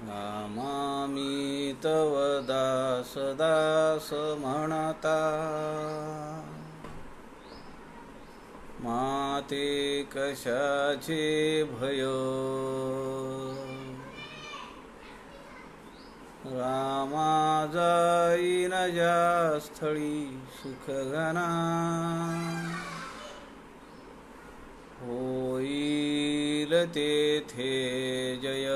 नामामी तव दास दास म्हणता, माते कशाचे भय. रामा जाईन ज्या स्थळी सुखघना, होईल तेथे जय.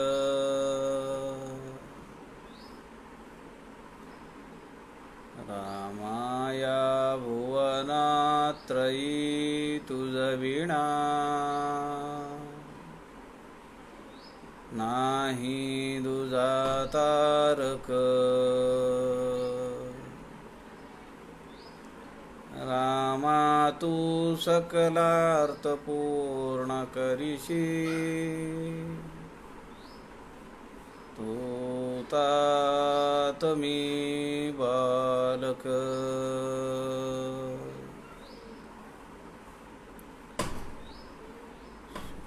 रामाया भुवनात्रयी तुझ विणा, नाही दुजा तारक. रामा तू सकलार्थ पूर्ण करिशी, तू तात मी बालक.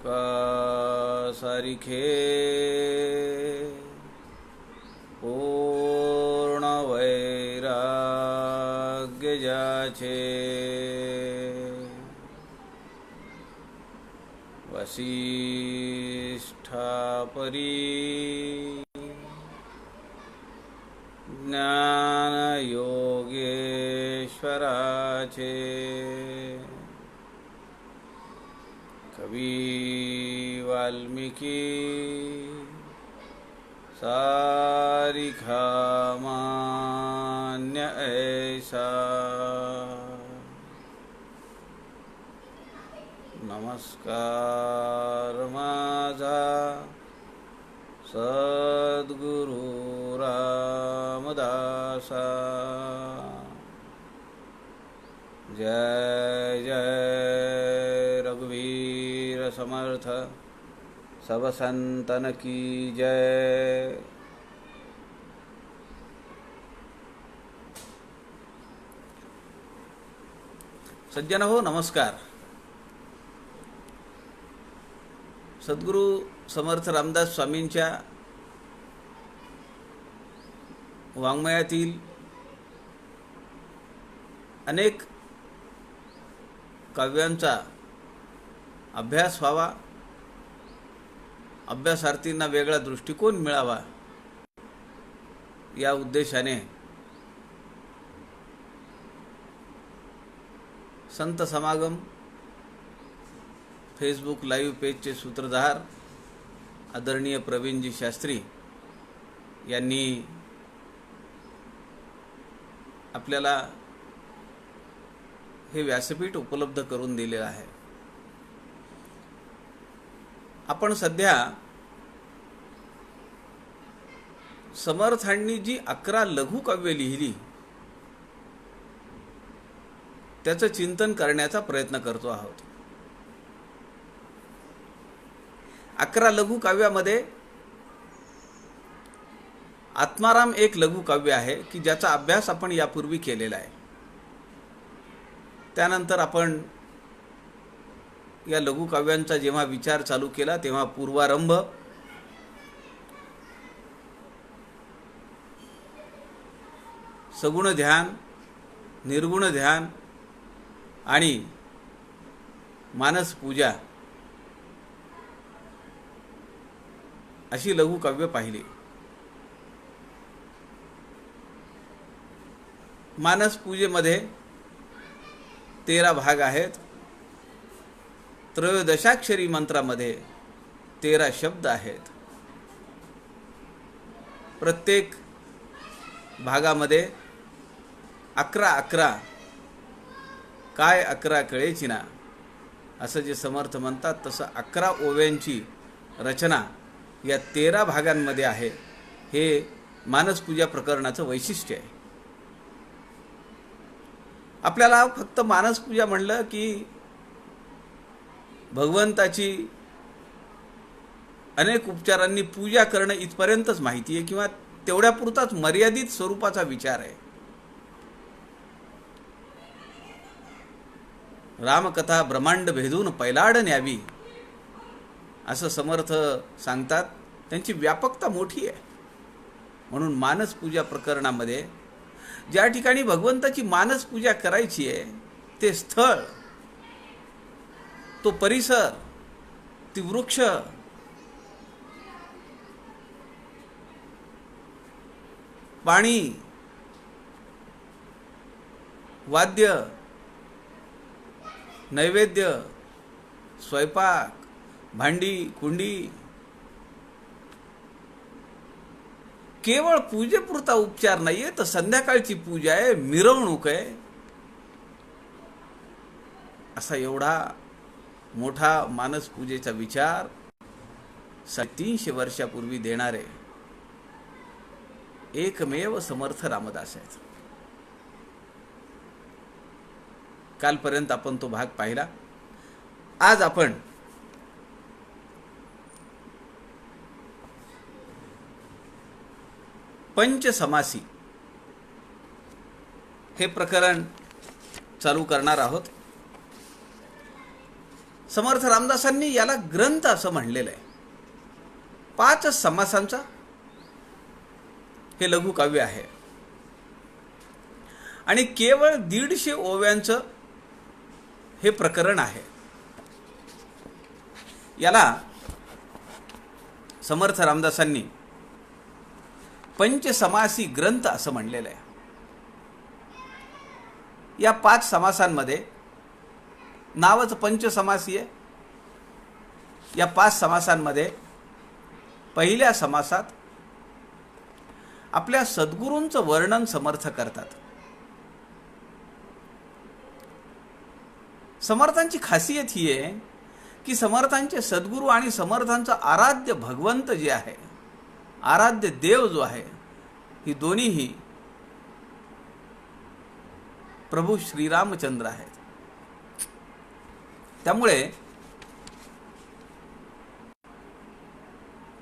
का सारिखे पूर्ण वैराग्य ज्याचे, वसिष्ठा परी ज्ञान योगेश्वराचे. कवी वाल्मिकी सारिखा मान्य ऐसा. नमस्कार माझा सद्गुरु रामदासा. जय जय रघुवीर समर्थ, सब संतन की जय. सज्जन हो, नमस्कार. सद्गुरु समर्थ रामदास स्वामींच्या वाङ्मयातील अनेक काव्यांचा अभ्यास व्हावा, अभ्यासार्थींना वेगळा दृष्टिकोन मिळावा, या उद्देशाने संत समागम फेसबुक लाईव्ह पेजचे सूत्रधार आदरणीय प्रवीणजी शास्त्री यांनी आपल्याला हे व्यासपीठ उपलब्ध करून दिले आहे. आपण सध्या समर्थांनी जी 11 लघुकाव्ये लिहिली त्याचं चिंतन करण्याचा प्रयत्न करतो आहोत. 11 लघुकाव्यामध्ये आत्माराम एक लघुकाव्य आहे की ज्याचा अभ्यास आपण यापूर्वी केलेला आहे. त्यानंतर आपण या लघुकाव्यांचा जेव्हा विचार चालू केला तेव्हा पूर्वारंभ, सगुण ध्यान, निर्गुण ध्यान आणि मानस पूजा अशी लघुकाव्य पाहिली. मानस पूजेमध्ये 13 भाग आहेत. त्रयोदशाक्षरी मंत्रामध्ये 13 शब्द आहेत. प्रत्येक भागामध्ये 11 काय 11 कळेची ना असं जे समर्थ म्हणतात तसं 11 ओव्यांची रचना या 13 भागांमध्ये आहे. हे मानसपूजा प्रकरणाचं वैशिष्ट्य आहे. आपल्याला फक्त मानसपूजा म्हणलं की भगवंताची अनेक उपचारांनी पूजा करणं इथपर्यंतच माहिती आहे किंवा तेवढ्यापुरताच मर्यादित स्वरूपाचा विचार आहे. रामकथा ब्रह्मांड भेदून पैलाड न्यावी असं समर्थ सांगतात. त्यांची व्यापकता मोठी आहे. म्हणून मानस पूजा प्रकरणामध्ये ज्या ठिकाणी भगवंताची मानस पूजा करायची आहे ते स्थळ, तो परिसर, ती वृक्ष, पाणी, वाद्य, नैवेद्य, स्वयंपाक, भांडी कुंडी, केवळ पूजेपुरता उपचार नाहीये, तर संध्याकाळची पूजा आहे, मिरवणूक आहे. असा एवढा मोठा मानस पूजेचा विचार 350 वर्षापूर्वी देणारे एकमेव समर्थ रामदास आहेत. कालपर्यंत आपण तो भाग पाहिला. आज आपण पंचसमासी हे प्रकरण चालू करणार आहोत. समर्थ रामदासांनी याला ग्रंथ असं म्हणलेलं आहे. 5 समासांचा हे लघुकाव्य आहे आणि केवळ 150 ओव्यांचं हे प्रकरण आहे. याला समर्थ रामदासांनी पंचसमासी ग्रंथ असं म्हणलेलं आहे. या 5 समासांमध्ये नावच पंचसमासी आहे. या 5 समासांमध्ये पहिल्या समासात आपल्या सद्गुरूंचं वर्णन समर्थ करतात. समर्थांची खासियत ही आहे की समर्थांचे सद्गुरू आणि समर्थांचं आराध्य भगवंत जे आहे, आराध्य देव जो आहे, ही दोन्हीही प्रभू श्रीरामचंद्र आहेत. त्यामुळे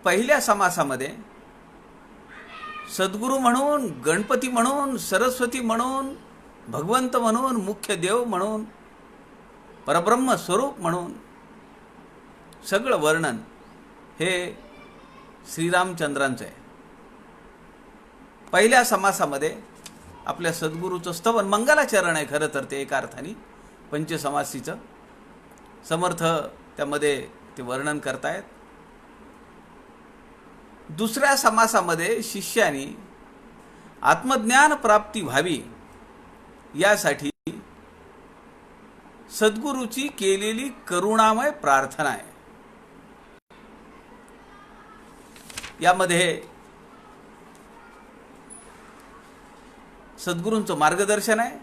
पहिल्या समासामध्ये सद्गुरू म्हणून, गणपती म्हणून, सरस्वती म्हणून, भगवंत म्हणून, मुख्य देव म्हणून, परब्रह्म स्वरूप म्हणून सगळं वर्णन हे श्रीरामचंद्रांचं आहे. पहिल्या समासामध्ये आपल्या सद्गुरूचं स्तवन, मंगलाचरण आहे खरं तर ते एका अर्थाने पंचसमासीचं. समर्थ त्यामध्ये ते वर्णन करतायत. दुसऱ्या समासामध्ये शिष्यानी आत्मज्ञान प्राप्ती व्हावी यासाठी सद्गुरूची केलेली करुणामय प्रार्थना आहे. यामध्ये सद्गुरूंचं मार्गदर्शन आहे.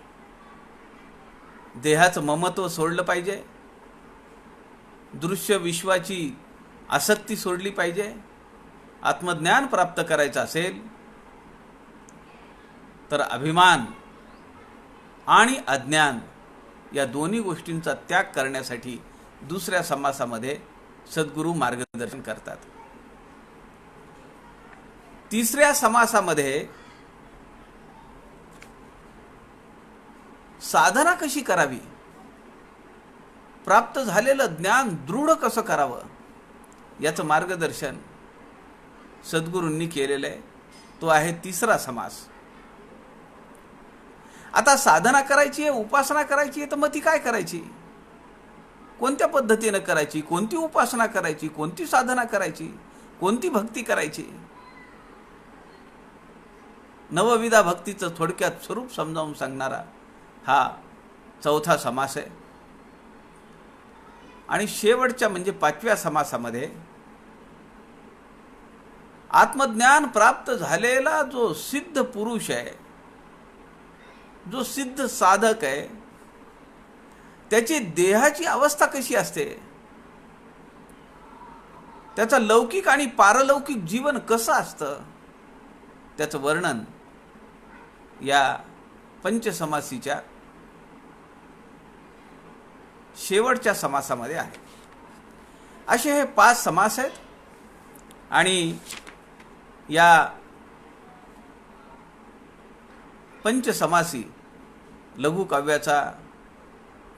देहाचं ममत्व सोडलं पाहिजे, दृश्य विश्वाची आसक्ती सोडली पाहिजे. आत्मज्ञान प्राप्त करायचं असेल तर अभिमान आणि अज्ञान या दोन्ही गोष्टींचा त्याग करण्यासाठी दुसऱ्या समासामध्ये सद्गुरू मार्गदर्शन करतात. तिसऱ्या समासामध्ये साधना कशी करावी, प्राप्त झालेलं ज्ञान दृढ कसं करावं याचं मार्गदर्शन सद्गुरूंनी केलेलं आहे. तो आहे तिसरा समास. आता साधना करायची आहे, उपासना करायची आहे, तर मग ती काय करायची, कोणत्या पद्धतीनं करायची, कोणती उपासना करायची, कोणती साधना करायची, कोणती भक्ती करायची. नवविधा भक्तीचं थोडक्यात स्वरूप समजावून सांगणारा हा चौथा समास आहे. आणि शेवटच्या म्हणजे 5व्या समासामध्ये आत्मज्ञान प्राप्त झालेला जो सिद्ध पुरुष आहे, जो सिद्ध साधक आहे, त्याची देहाची अवस्था कशी असते, त्याचं लौकिक आणि पारलौकिक जीवन कसं असतं, त्याचं वर्णन या पंचसमासीच्या शेवटच्या समासामध्ये आहे. असे हे 5 समास आहेत. आणि या पंचसमासी लघुकाव्याचा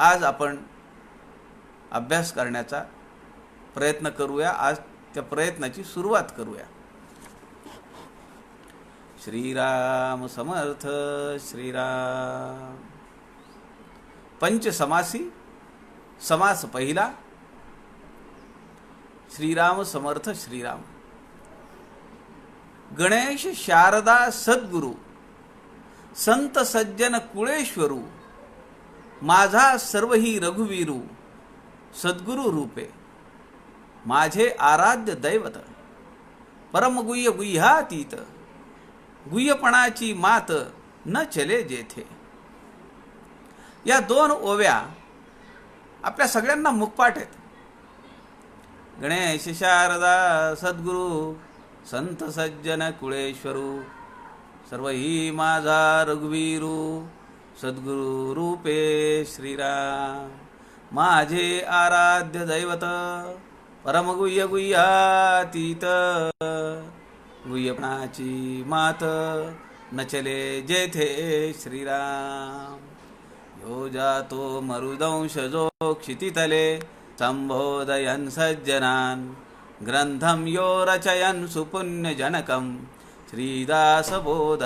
आज आपण अभ्यास करण्याचा प्रयत्न करूया. आज त्या प्रयत्नाची सुरुवात करूया. श्रीराम समर्थ. श्रीराम. पंचसमासी समास पहिला. श्रीराम समर्थ. श्रीराम. गणेश शारदा सद्गुरु संत सज्जन कुळेश्वरू, माझा सर्वही रघुवीरू, सद्गुरु रूपे माझे आराध्य दैवत, परमगुह्य गुह्यातीत, गुह्यपणाची मात न चले जेथे. या दोन ओव्या आपल्या सगळ्यांना मुखपाठ आहेत. गणेश शारदा सद्गुरु संत सज्जन कुळेश्वरू, सर्वही माझा रघुवीरू, सद्गुरु रूपे श्रीराम, माझे आराध्य दैवत, परमगुह्य गुह्यातीत, गुह्यपणाची मात न चले जेथे श्रीराम. यो जातो मरुदंशजो क्षितितले, संबोधयन् सज्जनान्, ग्रंथं यो रचयन् सुपुण्यजनकं, श्रीदासबोधाभिधं,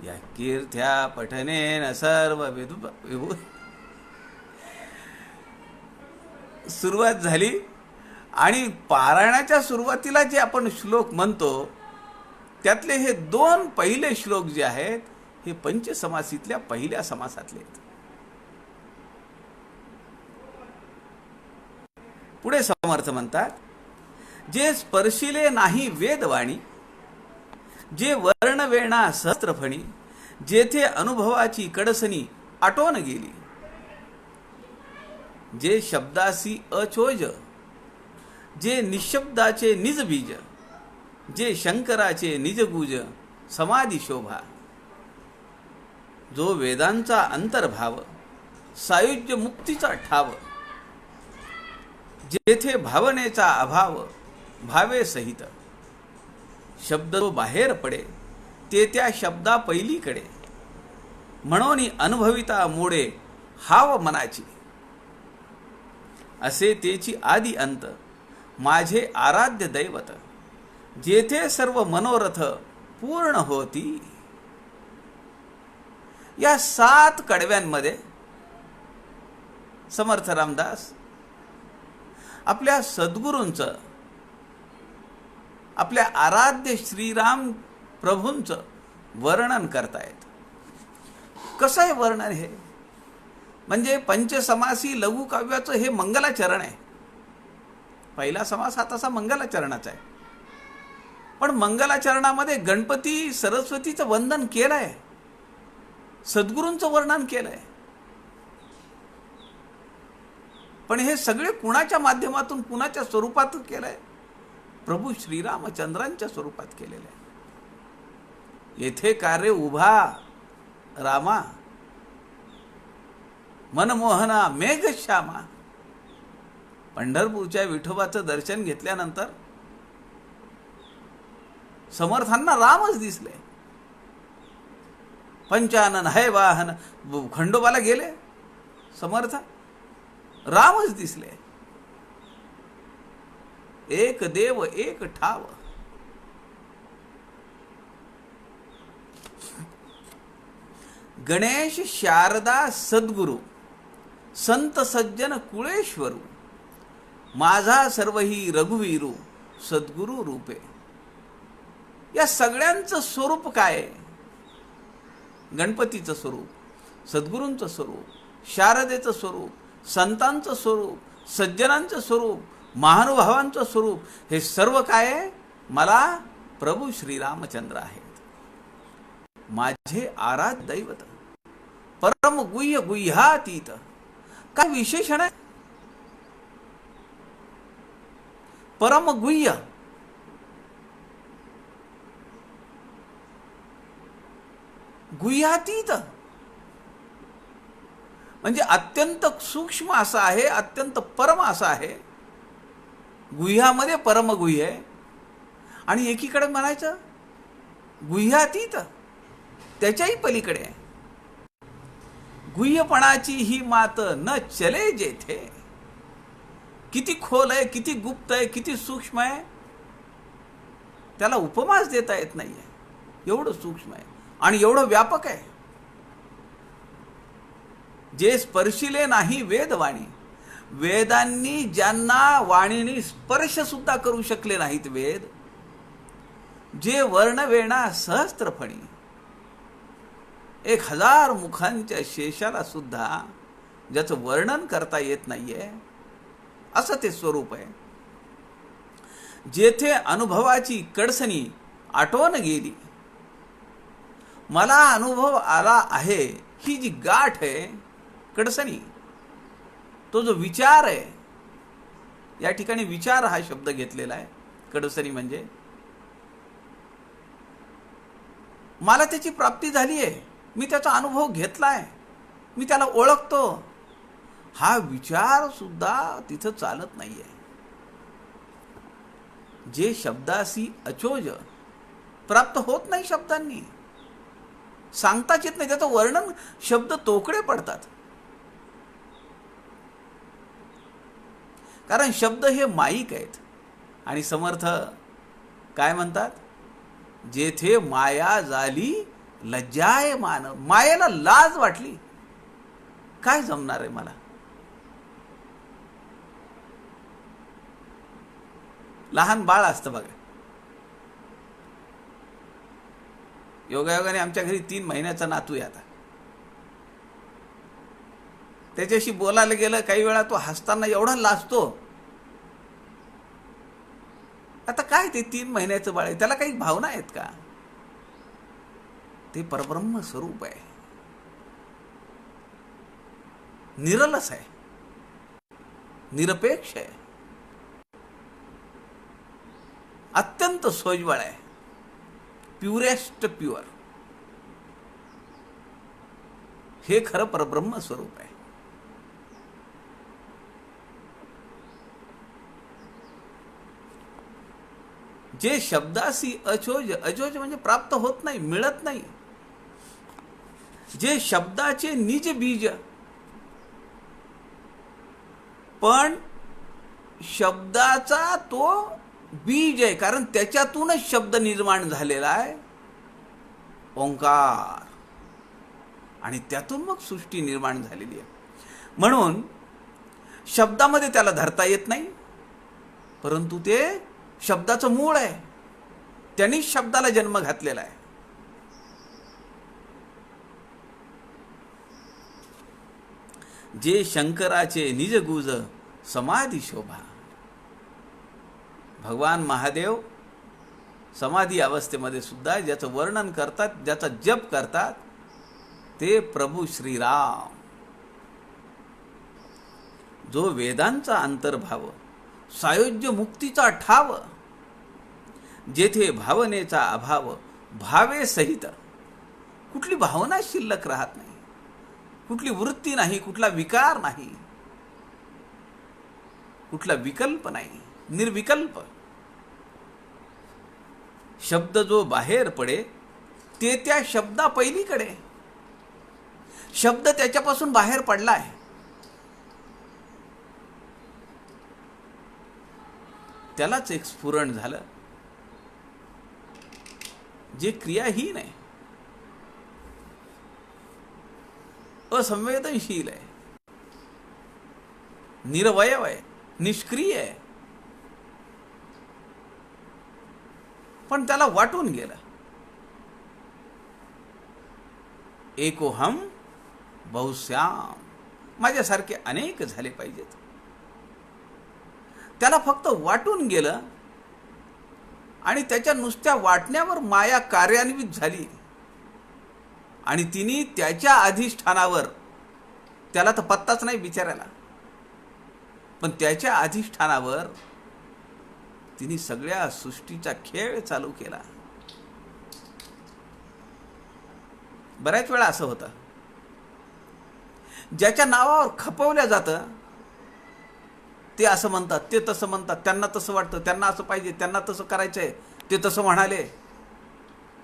या कीर्त्या पठनेन सर्व विभू. सुरुवात झाली आणि पारायणाच्या सुरुवातीला जे आपण श्लोक म्हणतो त्यातले हे दोन पहिले श्लोक जे आहेत हे पंचसमासीतल्या पहिल्या समासातले आहेत. पुढे समर्थ म्हणतात, जे स्पर्शिले नाही वेदवाणी, जे वर्णवेणा सहस्त्रफणी, जेथे अनुभवाची कडसणी आटोन गेली, जे शब्दासी अचोज, जे निशब्दाचे निजबीज, जे शंकराचे निजगुज समाधी शोभा, जो वेदांचा अंतर्भाव, सायुज्य मुक्तीचा ठाव, जेथे भावनेचा अभाव भावे सहित, शब्द जो बाहेर पडे ते त्या शब्दा पहिलीकडे, म्हणून अनुभविता मोडे हाव मनाची, असे तेची आदि अंत माझे आराध्य दैवत, जेथे सर्व मनोरथ पूर्ण होती. या 7 कडव्यांमध्ये समर्थ रामदास आपल्या सद्गुरूंचं, आपल्या आराध्य श्रीराम प्रभूंचं वर्णन करतायत. कसं आहे वर्णन हे? म्हणजे पंचसमासी लघुकाव्याचं हे मंगलाचरण आहे. पहिला समास हा तसा मंगलाचरणाचा आहे, पण मंगलाचरणामध्ये गणपती सरस्वतीचं वंदन केलंय, सद्गुरूंचं वर्णन केलंय. पण हे सगळे कुणाच्या माध्यमातून, कुणाच्या स्वरूपात केलंय? प्रभू श्रीरामचंद्रांच्या स्वरूपात केलेलं आहे. येथे कार्य उभा रामा, मनमोहना मेघश्यामा. पंढरपूरच्या विठोबाचं दर्शन घेतल्यानंतर समर्थांना रामच दिसले. पंचानन है वाहन, खंडोबाला गेले समर्थ, रामच दिसले. एक देव एक ठाव. गणेश शारदा सद्गुरु संत सज्जन कुळेश्वरू, माझा सर्वही रघुवीरू, सद्गुरु रूपे. या सगळ्यांचं स्वरूप काय आहे? गणपतीचं स्वरूप, सद्गुरूंचं स्वरूप, शारदेचं स्वरूप, संतांचं स्वरूप, सज्जनांचं स्वरूप, महानुभावांचं स्वरूप, हे सर्व काय आहे? मला प्रभू श्रीरामचंद्र आहेत. माझे आराध्य दैवत, परम गुह्य गुह्यातीत. काय विशेषण आहे? परम गुह्य, गुह्यातीत म्हणजे अत्यंत सूक्ष्म असं आहे, अत्यंत परम असं आहे. गुह्यामध्ये परमगुह्य आहे आणि एकीकडे म्हणायचं गुह्यातीत, त्याच्याही पलीकडे आहे. गुह्यपणाची ही मात न चले जेथे. किती खोल आहे, किती गुप्त आहे, किती सूक्ष्म आहे, त्याला उपमाच देता येत नाहीये. एवढं सूक्ष्म आहे आणि एवढं व्यापक आहे. जे स्पर्शिले नाही वेदवाणी, वेदांनी ज्यांना वाणीने स्पर्श सुद्धा करू शकले नाहीत वेद, जे वर्णवेणा सहस्त्रफणी, 1000 मुखांच्या शेषाला सुद्धा ज्याचं वर्णन करता येत नाहीये, असं ते स्वरूप आहे. जेथे अनुभवाची कडसणी आटवून गेली, मला अनुभव आला आहे ही जी गाठ आहे, कडसणी, तो जो विचार आहे, या ठिकाणी विचार हा शब्द घेतलेला आहे. कडसणी म्हणजे मला त्याची प्राप्ती झाली आहे, मी त्याचा अनुभव घेतलाय, मी त्याला ओळखतो, हा विचार सुद्धा तिथं चालत नाहीये. जे शब्दासी अचोज प्राप्त होत नाही, शब्दांनी सांगताच येत नाही, त्याचं वर्णन, शब्द तोकडे पडतात. कारण शब्द हे माईक आहेत. आणि समर्थ काय म्हणतात, जेथे माया झाली लज्जायमान, मायेला लाज वाटली, काय जमणार आहे मला. लहान बाळ असतं बघा, योगायोगाने आमच्या घरी 3 महिन्याचा नातू आहे आता. त्याच्याशी बोलायला गेलं, काही वेळा तो हसताना एवढा लाजतो. आता काय, ते 3 महिन्याचं बाळ आहे, त्याला काही भावना आहेत का. ते परब्रह्म स्वरूप आहे, निरलस आहे, निरपेक्ष आहे, अत्यंत सोज्वळ आहे, प्युरेस्ट प्युअर. हे खरं परब्रह्म स्वरूप आहे. जे शब्दासी अचोज, अचोज म्हणजे प्राप्त होत नाही, मिळत नाही. जे शब्दाचे निज बीज, पण शब्दाचा तो बीज आहे, कारण त्याच्यातूनच शब्द निर्माण झालेला आहे, ओंकार, आणि त्यातून मग सृष्टी निर्माण झालेली आहे. म्हणून शब्दामध्ये त्याला धरता येत नाही, परंतु ते शब्दाचं मूळ आहे, त्यांनीच शब्दाला जन्म घातलेला आहे. जे शंकराचे निजगुज समाधी शोभा. भगवान महादेव समाधी अवस्थेमध्ये सुद्धा ज्याचं वर्णन करतात, ज्याचा जप करतात, ते प्रभू श्रीराम. जो वेदांचा अंतर्भाव, सायोज्य मुक्तीचा ठाव, जेथे भावनेचा अभाव, भावे सहित, कुठली भावना शिल्लक राहत नाही, कुठली वृत्ती नाही, कुठला विकार नाही, कुठला विकल्प नाही, निर्विकल्प. शब्द जो बाहेर पडे, ते त्या शब्दा पहिलीकडे, शब्द त्याच्यापासून बाहेर पडलाय. त्यालाच एक स्फुरण झालं, जे क्रियाहीन आहे, असंवेदनशील आहे, निरवयव आहे, निष्क्रिय आहे, पण त्याला वाटून गेलं. एकोहम बहुश्याम, माझ्यासारखे अनेक झाले पाहिजेत. त्याला फक्त वाटून गेलं आणि त्याच्या नुसत्या वाटण्यावर माया कार्यान्वित झाली आणि तिने त्याच्या अधिष्ठानावर, त्याला तर पत्ताच नाही बिचारायला, पण त्याच्या अधिष्ठानावर तिने सगळ्या सृष्टीचा खेळ चालू केला. बऱ्याच वेळा असं होतं, ज्याच्या नावावर खपवल्या जातं ते असं म्हणतात, ते तसं म्हणतात, त्यांना तसं वाटतं, त्यांना असं पाहिजे, त्यांना तसं करायचंय, ते तसं म्हणाले.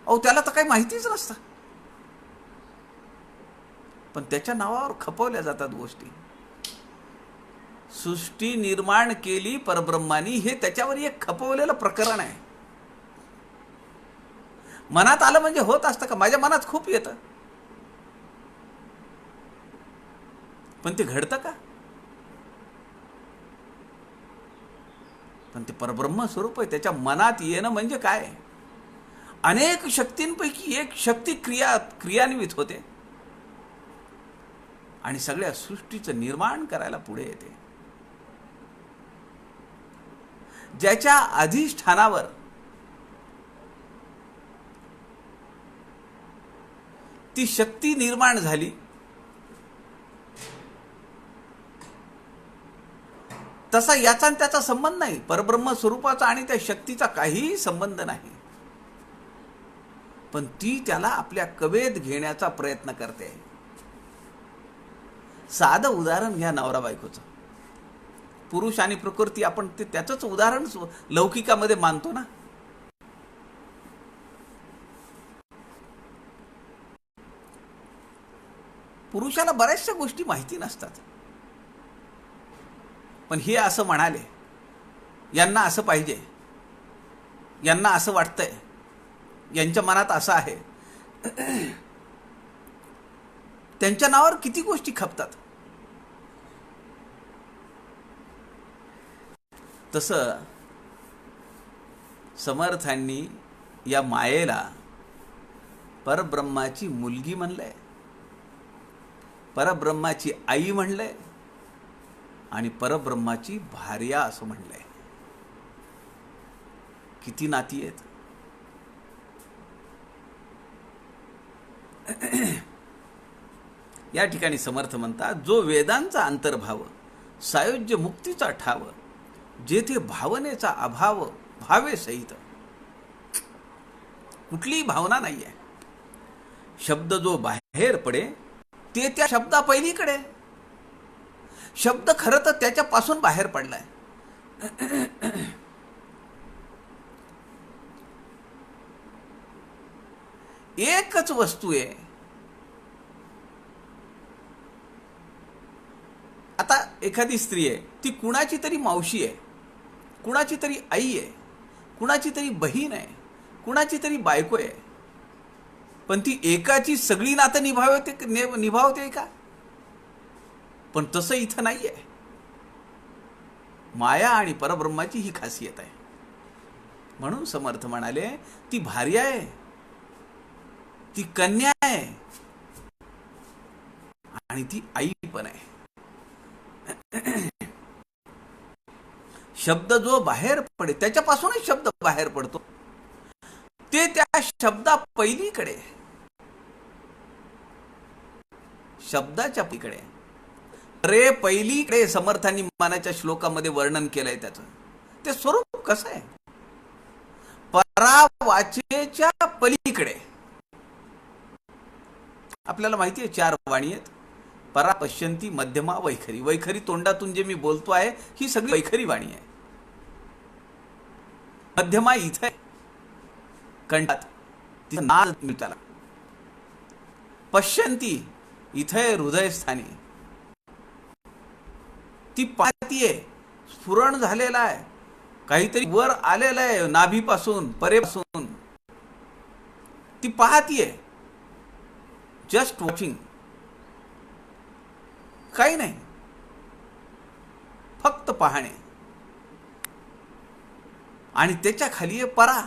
अहो, त्याला तर काही माहितीच नसतं. पण त्याच्या नावावर खपवल्या जातात गोष्टी. सृष्टी निर्माण केली परब्रह्मानी, हे त्याच्यावर एक खपवलेलं प्रकरण आहे. मनात आलं म्हणजे होत असतं का? माझ्या मनात खूप येतं, पण ते घडतं का? पण ते परब्रह्म स्वरूप आहे. त्याच्या मनात येणं म्हणजे काय? अनेक शक्तींपैकी एक शक्ती क्रियान्वित होते आणि सगळ्या सृष्टीचं निर्माण करायला पुढे येते. ज्याच्या अधिष्ठानावर ती शक्ती निर्माण झाली, तसा याचा आणि त्याचा संबंध नाही. परब्रह्म स्वरूपाचा आणि त्या शक्तीचा काहीही संबंध नाही. पण ती त्याला आपल्या कवेत घेण्याचा प्रयत्न करते. साधं उदाहरण घ्या नवरा बायकोचं. पुरुष आणि प्रकृती, आपण ते त्याचंच उदाहरण लौकिकामध्ये मानतो ना. पुरुषाला बऱ्याचशा गोष्टी माहिती नसतात, पण हे असं म्हणाले, यांना असं पाहिजे, यांना असं वाटतंय, यांच्या मनात असं आहे. त्यांच्या नावावर किती गोष्टी खपतात. तसं समर्थांनी या मायेला परब्रह्माची मुलगी म्हणलंय, परब्रह्माची आई म्हणलंय आणि परब्रह्माची भार्या असं म्हणलंय. किती नाती आहेत. या ठिकाणी समर्थ म्हणतात, जो वेदांचा अंतर्भाव, सायुज्य मुक्तीचा ठाव, जेथे भावनेचा अभाव भावे सहित. कुठलीही भावना नाहीये. शब्द जो बाहेर पडे ते त्या शब्दा पहिलीकडे. शब्द खरं तर त्याच्यापासून बाहेर पडलाय. एकच वस्तू आहे. आता एखादी स्त्री आहे, ती कुणाची तरी मावशी आहे, कुणाची तरी आई आहे, कुणाची तरी बहीण आहे, कुणाची तरी बायको आहे. पण ती एकाची सगळी नातं निभावते का? पण तसं इथं नाहीये. माया आणि परब्रह्माची ही खासियत आहे. म्हणून समर्थ म्हणाले, ती भार्या आहे, ती कन्या आहे आणि ती आई पण आहे. शब्द जो बाहेर पडे, त्याच्यापासूनच शब्द बाहेर पडतो, ते त्या शब्दा पहिलीकडे, शब्दाच्या पलीकडे. रे पहिलीकडे समर्थांनी मानाच्या श्लोकामध्ये वर्णन केलंय. त्याचं ते स्वरूप कसं आहे? परावाचेच्या पलीकडे. आपल्याला माहिती आहे 4 वाणी आहेत. परा, पश्यंती, मध्यमा, वैखरी. वैखरी तोंडातून जे मी बोलतो आहे, ही सगळी वैखरी वाणी आहे. मध्यमा इथे कंठात, तिचा नाद मिळताला. पश्यंती इथे हृदयस्थानी. ती पाहतीये, स्फुरण झालेला आहे, काहीतरी वर आलेलं आहे नाभीपासून, परेपासून. ती पाहतीये, जस्ट वॉचिंग. काही नाही, फक्त पाहणे. आणि त्याच्या खाली आहे परा,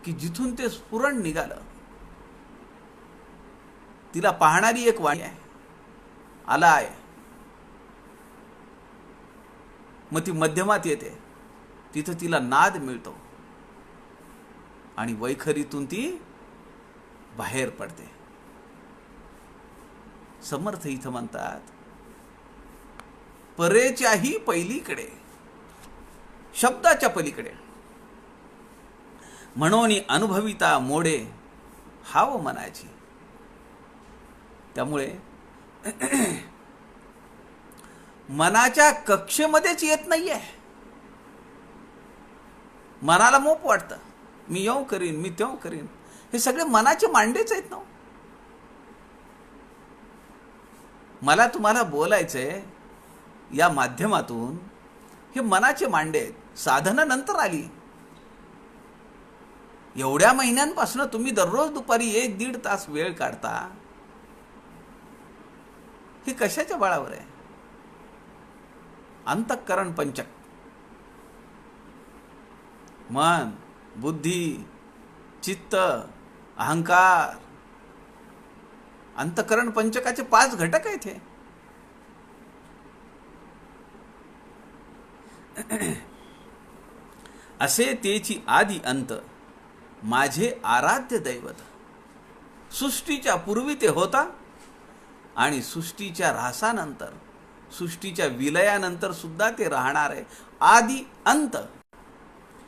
की जिथून ते स्फुरण निघालं. तिला पाहणारी एक वाणी आहे, आला आहे. मग ती मध्यमात येते, तिथं तिला नाद मिळतो आणि वैखरीतून ती बाहेर पडते. समर्थ इथं म्हणतात, परेच्याही पहिलीकडे, शब्दाच्या पलीकडे. म्हणून अनुभविता मोडे हाव मनाची. त्यामुळे मनाच्या कक्षेमध्येच येत नाहीये. मनाला मोप वाटतं, मी येऊ करीन, मी तेव्हा करीन. हे सगळे मनाचे मांडेच आहेत ना. मला तुम्हाला बोलायचंय या माध्यमातून, हे मनाचे मांडे आहेत, साधना नंतर आली. एवढ्या महिन्यांपासून तुम्ही दररोज दुपारी 1-1.5 तास वेळ काढता, हे कशाच्या बळावर आहे? अंतःकरण पंचक, मन, बुद्धी, चित्त, अहंकार, अंतःकरण पंचकाचे 5 घटक आहेत हे. असे तेची आदि अंत, माझे आराध्य दैवत. सृष्टीच्या पूर्वी ते होता आणि सृष्टीच्या ऱ्हासानंतर, सृष्टीच्या विलयानंतर सुद्धा ते राहणार आहे. आदि अंत,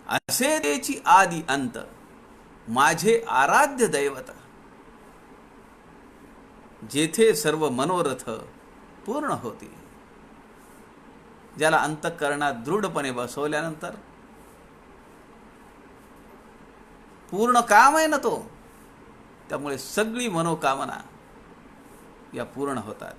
असे तेची आदि अंत, माझे आराध्य दैवत. जेथे सर्व मनोरथ पूर्ण होतील. ज्याला अंतःकरणात दृढपणे बसवल्यानंतर पूर्ण काम आहे ना तो, त्यामुळे सगळी मनोकामना या पूर्ण होतात.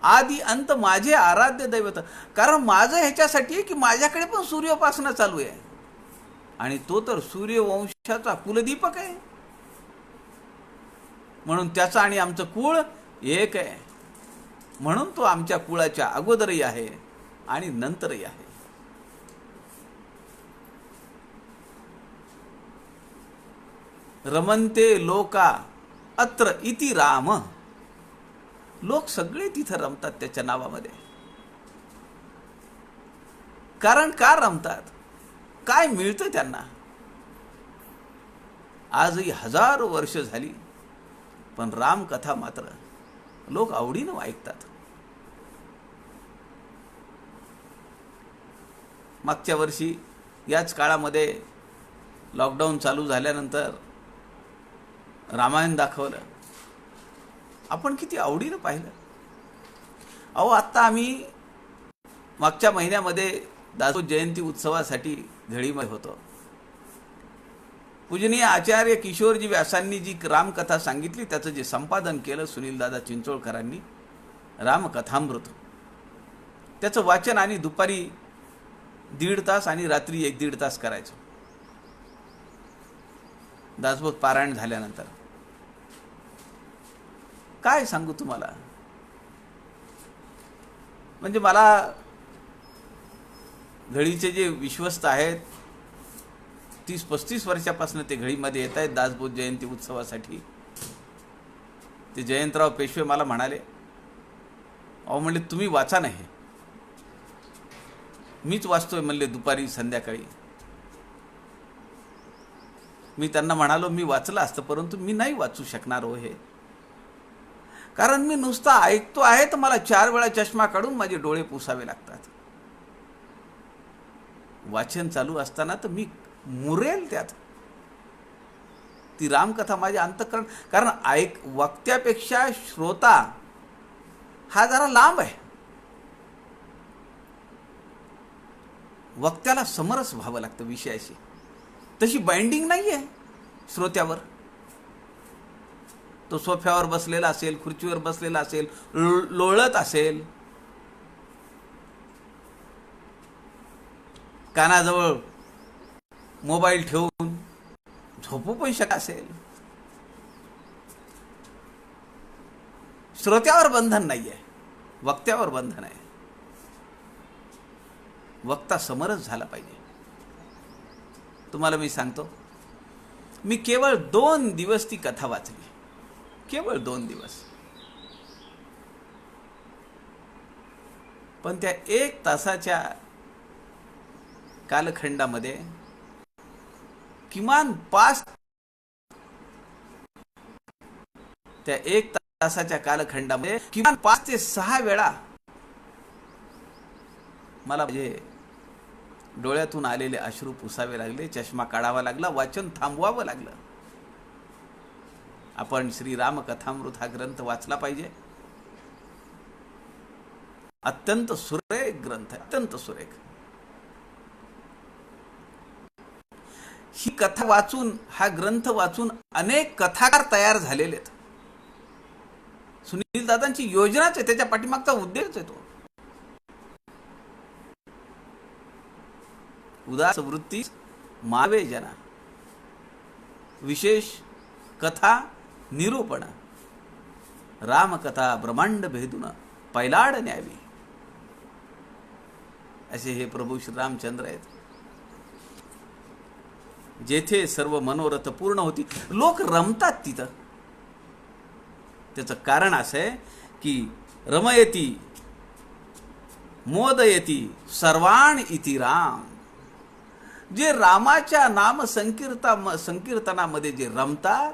आदि अंत माझे आराध्य दैवत. कारण माझं ह्याच्यासाठी आहे की माझ्याकडे पण सूर्योपासना चालू आहे आणि तो तर सूर्यवंशाचा कुलदीपक आहे. म्हणून त्याचा आणि आमचं कुळ एक आहे. म्हणून तो आमच्या कुळाच्या अगोदरही आहे आणि नंतरही आहे. रमन्ते लोका अत्र इति राम. लोक सगळे तिथं रमतात त्याच्या नावामध्ये. कारण का रमतात? काय मिळतं त्यांना? आजही हजारो वर्ष झाली, पण रामकथा मात्र लोक आवडीनं ऐकतात. मागच्या वर्षी याच काळामध्ये लॉकडाऊन चालू झाल्यानंतर रामायण दाखवलं. आपण किती आवडीनं पाहिलं. अहो, आत्ता आम्ही मागच्या महिन्यामध्ये दासोद जयंती उत्सवासाठी घडीमध्ये होतो. पूजनीय आचार्य किशोरजी व्यासांनी जी रामकथा सांगितली, त्याचं जे संपादन केलं सुनीलदादा चिंचोळकरांनी, रामकथामृत, त्याचं वाचन आणि दुपारी 1.5 तास आणि रात्री 1-1.5 तास करायचं दासबोध पारायण झाल्यानंतर. काय सांगू तुम्हाला, म्हणजे मला घडीचे जे विश्वस्त आहेत, 30-35 वर्षापासून ते घडीमध्ये येत आहेत दासबोध जयंती उत्सवासाठी. ते जयंतराव पेशवे मला म्हणाले, अहो म्हणले तुम्ही वाचा नाही. मीच वाचतोय म्हणले दुपारी संध्याकाळी. मी त्यांना म्हणालो मी वाचलं असतं, परंतु मी नाही वाचू शकणार हो हे. कारण मी नुसता ऐकतो आहे तर मला 4 वेळा चष्मा काढून माझे डोळे पुसावे लागतात. वाचन चालू असताना तर मी मुरेल त्यात. ती रामकथा माझे अंतःकरण, कारण वक्त्यापेक्षा श्रोता हा जरा लांब आहे. वक्त्याला समरस व्हावं लागतं विषयाशी. तशी बाइंडिंग नाही आहे श्रोत्यावर. तो सोफ्यावर बसलेला असेल, खुर्चीवर बसलेला असेल, लोळत असेल, कानाजवळ मोबाईल ठेवून झोपू पण शकत असेल. श्रोत्यावर बंधन नाही आहे, वक्त्यावर बंधन आहे. वक्ता समरस झाला पाहिजे. तुम्हाला मी सांगतो, मी केवळ 2 दिवस ती कथा वाचली. केवळ 2 दिवस. पण त्या 1 तासाच्या कालखंडामध्ये किमान 5 त्या 1 तासाच्या कालखंडामध्ये किमान 5 ते 6 वेळा मला म्हणजे डोळ्यातून आलेले अश्रू पुसावे लागले, चष्मा काढावा लागला, वाचन थांबवावं लागलं. आपण श्री रामकथामृत हा ग्रंथ वाचला पाहिजे. अत्यंत सुरेख ग्रंथ, अत्यंत सुरेख. ही कथा वाचून, हा ग्रंथ वाचून अनेक कथाकार तयार झालेले आहेत. सुनील दादांची योजनाच आहे, त्याच्या पाठीमागचा उद्देश आहे तो. उदास वृत्ती मावे जना, विशेष कथा निरूपण, रामकथा ब्रह्मांड भेदून पैलाड न्यावी, असे हे प्रभू श्रीरामचंद्र आहेत. जेथे सर्व मनोरथ पूर्ण होती, लोक रमतात तिथं. त्याचं कारण असं आहे की रमयती मोदयती सर्वाण इति राम. जे रामाच्या नाम संकीर्तनामध्ये जे रमतात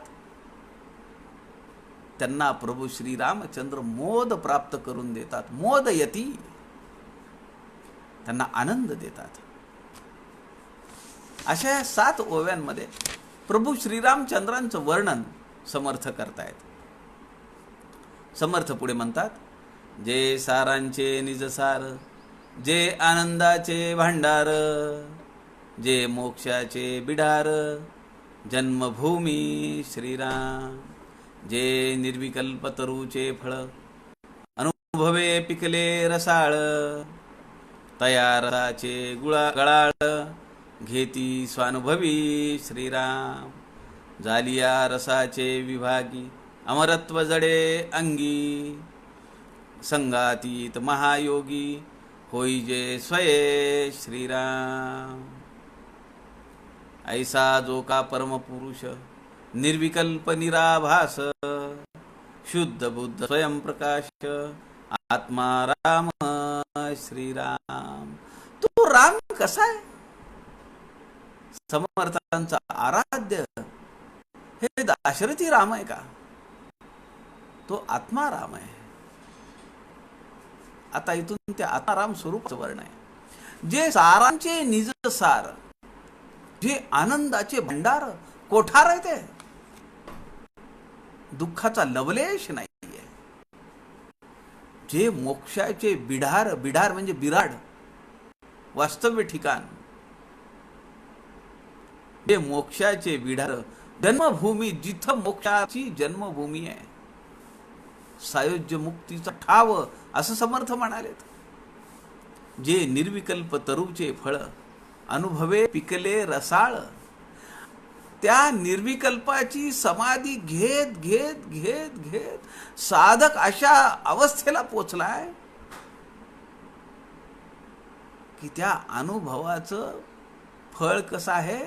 त्यांना प्रभू श्री रामचंद्र मोद प्राप्त करून देतात. मोदयती, त्यांना आनंद देतात. अशा 7 ओव्यांमध्ये प्रभू श्रीरामचंद्रांचं वर्णन समर्थ करतायत. समर्थ पुढे म्हणतात, जे सारांचे निजसार, जे आनंदाचे भांडार, जे मोक्षाचे बिडार, जन्मभूमी श्रीराम, जे निर्विकल्प तरूचे फळ, अनुभवे पिकले रसाळ, तयाराचे गळाळ, घेती स्वानुभवी श्रीराम, जालिया रसाचे विभागी, अमरत्व जडे अंगी, संगातीत महायोगी, होई जे स्वये श्रीराम. ऐसा जो का परमपुरुष, निर्विकल्प निराभास, शुद्ध बुद्ध स्वयंप्रकाश, आत्मा राम श्रीराम. तो राम कसा आहे? समर्थांचा आराध्य हे दाशरथी राम आहे का? तो आत्मा राम आहे. आता इथून त्या आत्माराम स्वरूपाचं वर्ण आहे. जे सारांचे निजसार, जे आनंदाचे भंडार, कोठार आहे, ते दुःखाचा लवलेश नाहीये. जे मोक्षाचे बिडार, बिडार म्हणजे बिराड, वास्तव्य ठिकाण, जे मोक्षाचे बिडार, जन्मभूमी, जिथं मोक्षाची जन्मभूमी आहे, सायुज्य मुक्तीचा ठाव, असं समर्थ म्हणालेत. जे निर्विकल्प तरूचे फळ, अनुभवे पिकले रसाळ, त्या निर्विकल्पाची समाधी घेत घेत घेत घेत साधक अशा अवस्थेला पोचलाय की त्या अनुभवाचं फळ कसं आहे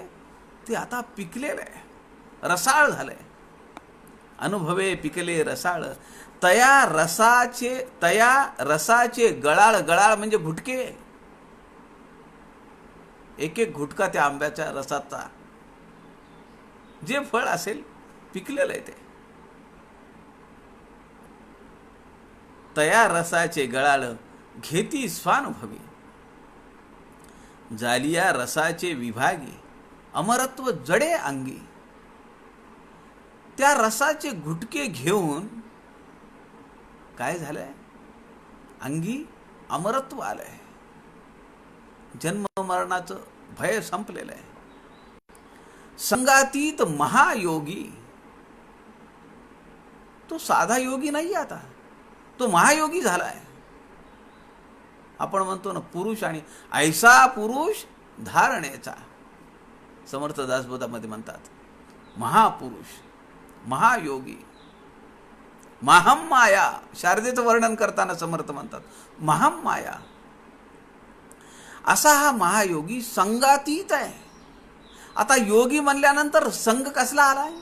ते आता पिकलेलं आहे, रसाळ झालंय. अनुभवे पिकले रसाळ, तया रसाचे गळाळ, गळाळ म्हणजे घुटके, एक एक घुटका त्या आंब्याच्या रसाचा, जे फळ असेल पिकलेलं आहे ते. तया रसाचे गळाळ, घेती स्वानुभवी, जालिया रसाचे विभागी, अमरत्व जडे अंगी. त्या रसाचे घुटके घेऊन काय झालंय? अंगी अमरत्व आलंय, जन्म मरणाचं भय संपलेलं आहे. संगातीत महायोगी, तो साधा योगी नाही, आता तो महायोगी झालाय. आपण म्हणतो ना पुरुष, आणि ऐसा पुरुष धारणेचा, समर्थ दासबोधामध्ये म्हणतात महापुरुष, महायोगी. महाम माया, शारदेचं वर्णन करताना समर्थ म्हणतात महाम माया. असा हा महायोगी संगातीत आहे. आता योगी म्हणल्यानंतर संग कसला आलाय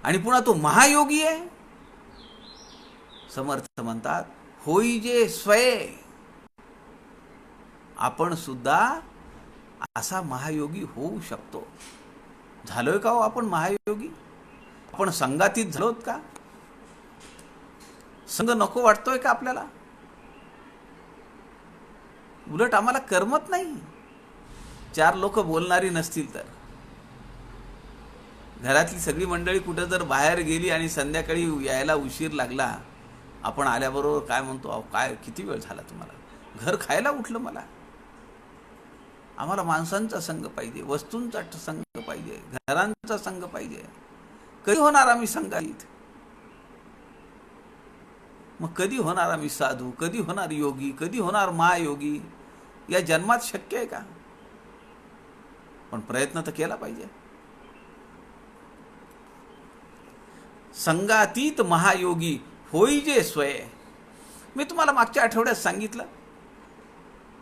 आणि पुन्हा तो महायोगी आहे. समर्थ म्हणतात होई जे स्वये, आपण सुद्धा असा महायोगी होऊ शकतो. झालोय का हो आपण महायोगी? आपण संगातीत झालोत का? संग नको वाटतोय का आपल्याला? उलट आम्हाला करमत नाही. 4 लोक बोलणारी नसतील तर, घरातली सगळी मंडळी कुठे जर बाहेर गेली आणि संध्याकाळी यायला उशीर लागला, आपण आल्याबरोबर काय म्हणतो, अहो काय किती वेळ झाला तुम्हाला, घर खायला उठलं मला. आम्हाला माणसांचा संग पाहिजे, वस्तूंचा संग पाहिजे. पाहिजे, घरांचा संघ पाहिजे. कधी होणार आम्ही संघात? मग कधी होणार आम्ही साधू, कधी होणार योगी, कधी होणार महायोगी? या जन्मात शक्य आहे का? पण प्रयत्न तर केला पाहिजे. संगातीत महायोगी होई जे स्वय. मी तुम्हाला मागच्या आठवड्यात सांगितलं,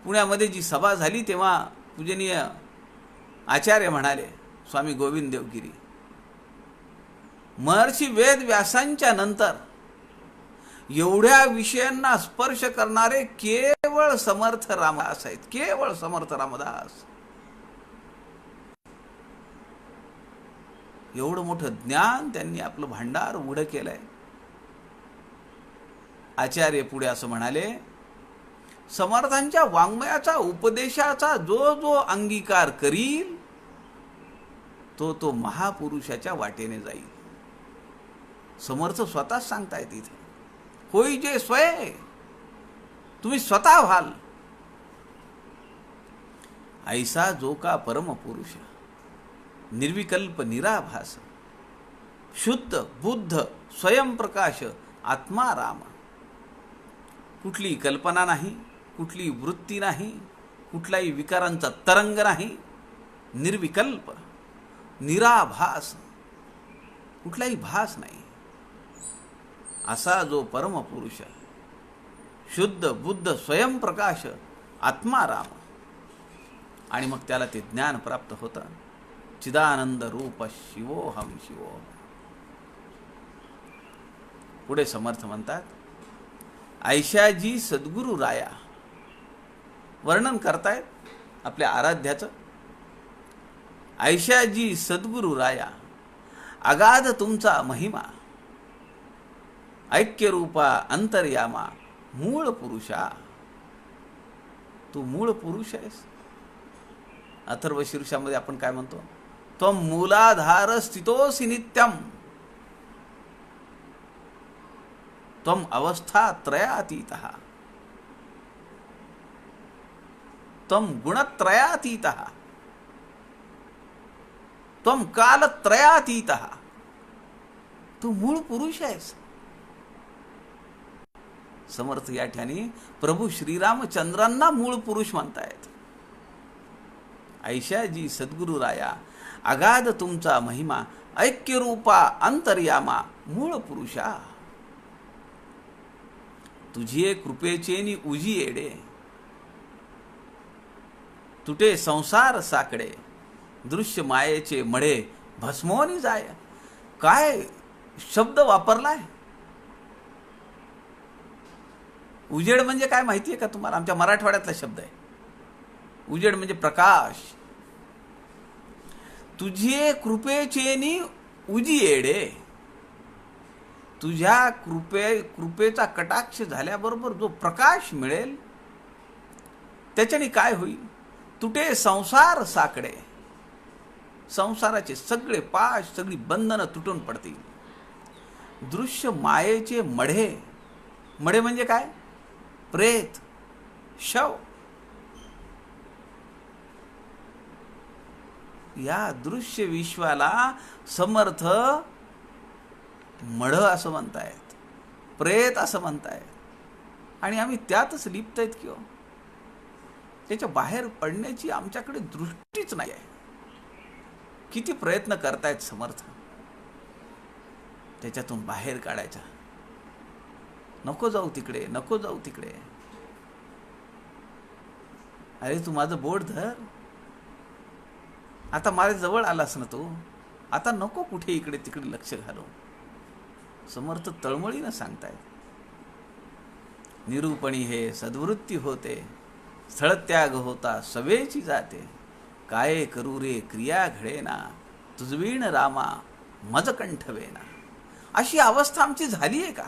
पुण्यामध्ये जी सभा झाली तेव्हा पूजनीय आचार्य म्हणाले, स्वामी गोविंद देवगिरी, महर्षी वेद व्यासांच्या नंतर एवढ्या विषयांना स्पर्श करणारे केवळ समर्थ रामदास आहेत, केवळ समर्थ रामदास. एवढं मोठं ज्ञान त्यांनी आपलं भांडार उघडं केलंय. आचार्य पुढे असं म्हणाले, समर्थांच्या वाङ्मयाचा उपदेशाचा जो जो अंगीकार करील तो तो महापुरुषाच्या वाटेने जाईल. समर्थ स्वतःच सांगतायत इथे, होई जे स्वय, तुम्ही स्वतः व्हाल. ऐसा जो का परमपुरुष, निर्विकल्प निराभास, शुद्ध बुद्ध स्वयंप्रकाश आत्मा राम. कुठली कल्पना नाही, कुठली वृत्ती नाही, कुठलाही विकारांचा तरंग नाही, निर्विकल्प निराभास, कुठलाही भास नाही, असा जो परमपुरुष, शुद्ध बुद्ध स्वयंप्रकाश आत्मा राम. आणि मग त्याला ते ज्ञान प्राप्त होतं, चिदानंद रूप शिवोहम शिवोहम. पुढे समर्थ म्हणतात, ऐशाजी सद्गुरु राया. वर्णन करतायत आपल्या आराध्याचं. ऐशाजी सद्गुरु राया, अगाध तुमचा महिमा, ऐक्य रूपा अंतर्यामा, मूळ पुरुषा. तू मूळ पुरुष आहेस. अथर्व शीर्षामध्ये आपण काय म्हणतो, त्वं मूलाधार स्थितोसि नित्यम, त्वं अवस्था त्रयातीतः, त्वं गुणत्रयातीतः, त्वं कालत्रयातीतः. तू मूळ पुरुष आहेस. समर्थ या ठिकाणी प्रभू श्रीरामचंद्रांना मूळ पुरुष म्हणतायत. ऐशाजी सद्गुरु राया, अगाध तुमचा महिमा, ऐक्य रूपा अंतर्यामा, मूळ पुरुषा. तुझे कृपेचेनी उजी येडे, तुटे संसार साकडे, दृश्य मायेचे मढे भस्मोनी जाय. काय शब्द वापरलाय. उजेड म्हणजे काय माहितीये का तुम्हाला? आमच्या मराठवाड्यातला शब्द आहे. उजेड म्हणजे प्रकाश. तुझे कृपेचेनी उजी येडे, तुझ्या कृपेचा कटाक्ष झाल्याबरोबर जो प्रकाश मिळेल त्याच्याने काय होईल? तुटे संसार साकडे, संसाराचे सगळे पाश, सगळी बंधनं तुटून पडतील. दृश्य मायेचे मढे, मढे म्हणजे काय? प्रेत, शव. या दृश्य विश्वाला समर्थ मढ असं म्हणतायत, प्रेत असं म्हणतायत. आणि आम्ही त्यातच लिप्त आहेत किंवा त्याच्या बाहेर पडण्याची आमच्याकडे दृष्टीच नाही आहे. किती प्रयत्न करतायत समर्थ त्याच्यातून बाहेर काढायचा. नको जाऊ तिकडे, नको जाऊ तिकडे. अरे तू माझं बोट धर, आता माझ्या जवळ आलास ना तू, आता नको कुठे इकडे तिकडे लक्ष घालू. समर्थ तळमळीनं सांगतायत, निरूपणी हे सद्वृत्ती होते, स्थळत्याग होता सवेची जाते, काय करू रे क्रिया घडेना, तुझवीण रामा मज कंठवेना. अशी अवस्था आमची झाली आहे का?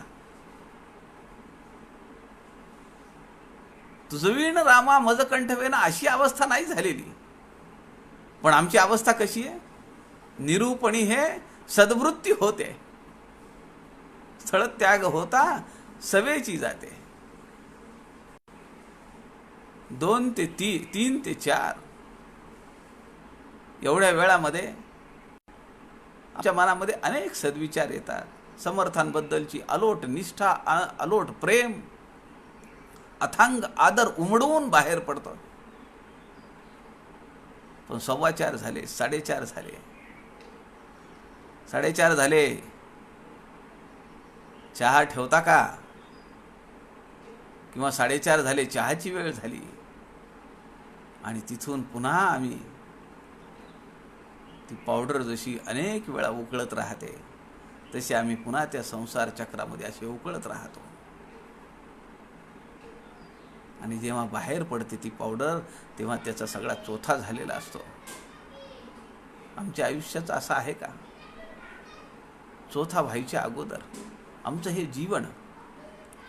तुझवीण रामा मज कंठवेना अशी अवस्था नाही झालेली. पण आमची अवस्था कशी आहे? निरूपणी हे सद्वृत्ती होते, स्थळत्याग होता सवेची जाते. 2 ते 3 ते 4 एवढ्या वेळामध्ये आमच्या मनामध्ये अनेक सद्विचार येतात. समर्थांबद्दलची अलोट निष्ठा, अलोट प्रेम, अथांग आदर उमडून बाहेर पडतं. पण 4:15 झाले, 4:30 झाले, 4:30 झाले, चहा ठेवता का? किंवा 4:30 झाले, चहाची वेळ झाली, आणि तिथून पुन्हा आम्ही ती पावडर जशी अनेक वेळा उकळत राहते, तशी आम्ही पुन्हा त्या संसार चक्रामध्ये असे उकळत राहतो. आणि जेव्हा बाहेर पडते ती पावडर, तेव्हा त्याचा सगळा चोथा झालेला असतो. आमच्या आयुष्याचं असं आहे का? चोथा व्हायच्या अगोदर आमचं हे जीवन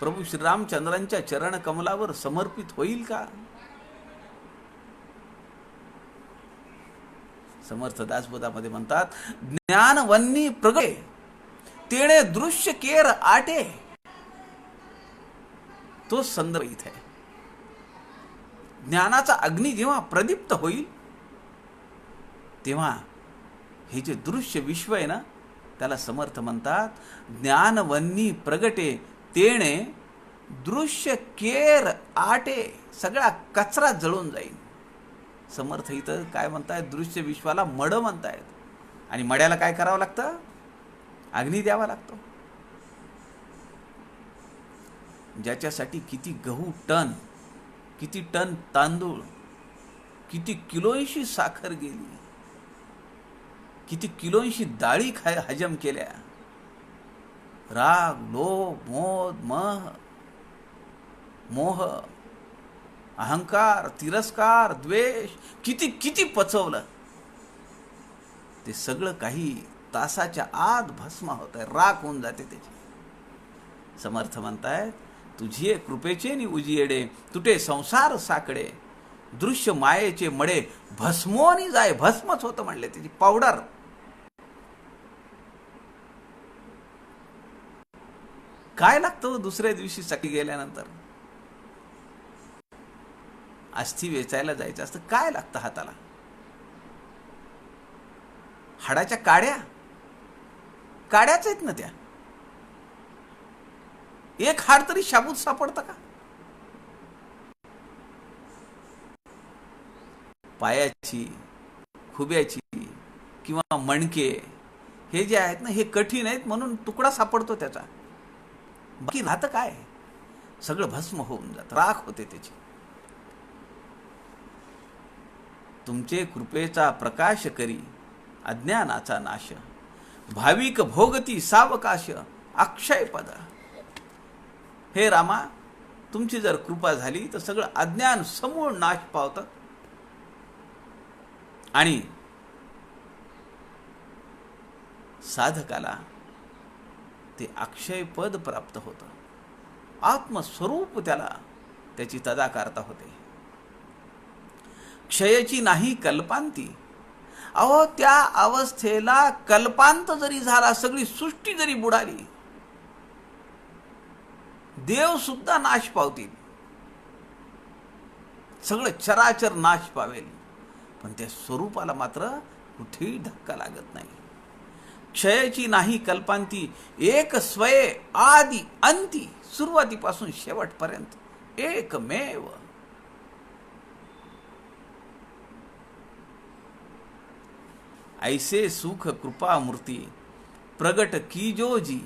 प्रभू श्रीरामचंद्रांच्या चरण कमलावर समर्पित होईल का? समर्थ दासबोधामध्ये म्हणतात, ज्ञानवन्नी प्रगटे तेणे दृश्य केर आटे. तो संदर्भ इथे आहे. ज्ञानाचा अग्नी जेव्हा प्रदीप्त होईल, तेव्हा हे जे दृश्य विश्व आहे ना, त्याला समर्थ म्हणतात, ज्ञानवन्नी प्रगटे तेणे दृश्य केर आटे. सगळा कचरा जळून जाईल. समर्थ इथं काय म्हणतायत? दृश्य विश्वाला मड म्हणतायत. आणि मड्याला काय करावं लागतं? अग्नी द्यावा लागतो. ज्याच्यासाठी किती गहू टन, किती टन तांदूळ, किती किलोंशी साखर गेली, किती किलोंशी डाळी हजम केल्या, राग, लोभ, मोह, मोह, अहंकार, तिरस्कार, द्वेष, किती किती पचवलं, ते सगळं काही तासाच्या आत भस्म होत आहे, राख होऊन जाते त्याची. समर्थ म्हणतायत, तुझी कृपेचे नि उजियडे तुटे संसार साकडे, दृश्य मायेचे मडे भस्मोनी जाय. भस्मच होतं म्हणले, त्याची पावडर. काय लागतं दुसऱ्या दिवशी सकाळी गेल्यानंतर? अस्थि वेचायला जायचं असतं, काय लागतं हाताला? हाडाच्या काड्या, काड्याच आहेत ना त्या. एक हाड तरी शाबूत सापडतं का? पायाची, खुब्याची किंवा मणके हे जे आहेत ना, हे कठीण आहेत म्हणून तुकडा सापडतो त्याचा. बाकी राहतं काय? सगळं भस्म होऊन जातं, राख होते त्याची. तुमचे कृपेचा प्रकाश करी अज्ञानाचा नाश, भाविक भोगती सावकाश अक्षय पद. हे रामा, तुमची जर कृपा झाली तर सगळं अज्ञान समूळ नाश पावतं आणि साधकाला ते अक्षय पद प्राप्त होतं. आत्मस्वरूप त्याला त्याची तदाकारता होते. क्षयाची नाही कल्पांती. अहो, त्या अवस्थेला कल्पांत जरी झाला, सगळी सृष्टी जरी बुडाली, देव सुद्धा नाश पावतील, सगळं चराचर नाश पावेल, पण त्या स्वरूपाला मात्र कुठेही धक्का लागत नाही. क्षयाची नाही कल्पांती, एक स्वये आदि अंती. सुरुवातीपासून शेवटपर्यंत एकमेव. ऐसे सुख कृपा मूर्ती प्रगट कीजो जी.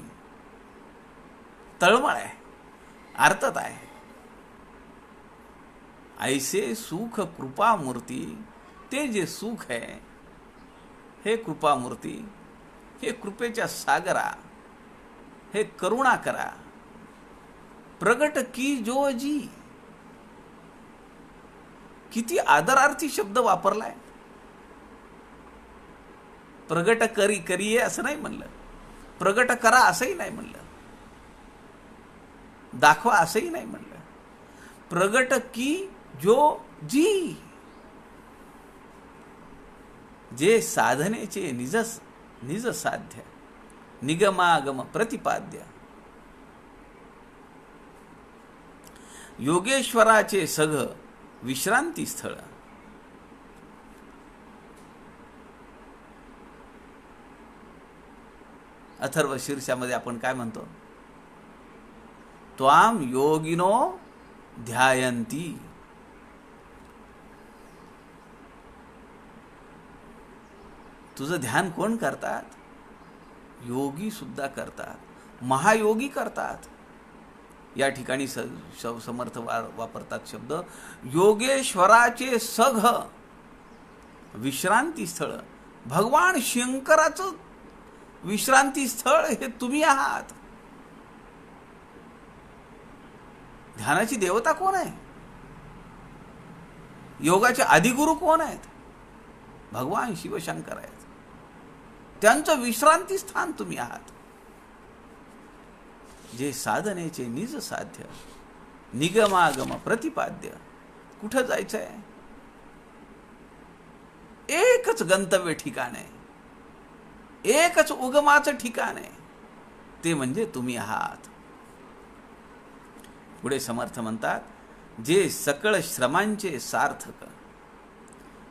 तळमळ आहे, अर्थात आहे. ऐसे सुख कृपा मूर्ती, ते जे सुख आहे, हे कृपा मूर्ती, हे कृपेच्या सागरा, हे करुणा करा. प्रगट कीजो जी. किती आदरार्थी शब्द वापरलाय. प्रगट करिये असं नाही म्हणलं, प्रगट करा असंही नाही म्हणलं, दाखवा असंही नाही म्हणलं. प्रगट की जो जी. जे साधनेचे निज साध्य, निगमागम प्रतिपाद्य, योगेश्वराचे सघ विश्रांती स्थळ. अथर्व शीर्षामध्ये आपण काय म्हणतो? त्वाम योगिनो ध्यायंती. तुझं ध्यान कोण करतात? योगी सुद्धा करतात, महायोगी करतात. या ठिकाणी समर्थ वापरतात शब्द योगेश्वराचे सघ विश्रांती स्थळ. भगवान शंकराचं विश्रांती स्थळ हे तुम्ही आहात. ध्यानाची देवता कोण आहे? योगाचे आदिगुरु कोण आहेत? भगवान शिवशंकर आहेत. त्यांचं विश्रांती स्थान तुम्ही आहात. जे साधनेचे निज साध्य निगमागम प्रतिपाद्य. कुठं जायचंय? एकच गंतव्य ठिकाण आहे, एकच उगमाचं ठिकाण आहे, ते म्हणजे तुम्ही आहात. पुढे समर्थ म्हणतात, जे सकळ श्रमांचे सार्थक,